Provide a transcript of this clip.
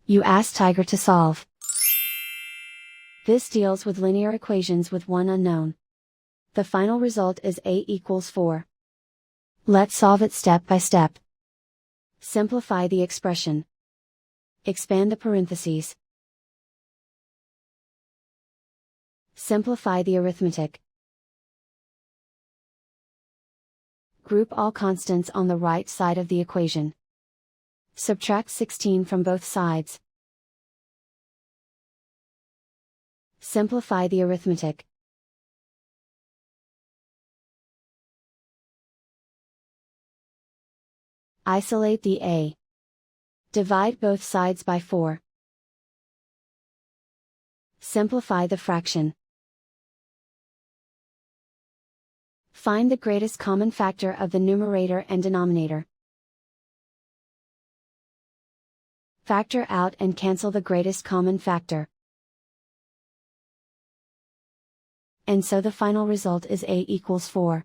You ask Tiger to solve. This deals with linear equations with one unknown. The final result is a=4. Let's solve it step by step. Simplify the expression. Expand the parentheses. Simplify the arithmetic. Group all constants on the right side of the equation. Subtract 16 from both sides. Simplify the arithmetic. Isolate the a. Divide both sides by 4. Simplify the fraction. Find the greatest common factor of the numerator and denominator. Factor out and cancel the greatest common factor. And so the final result is a=4.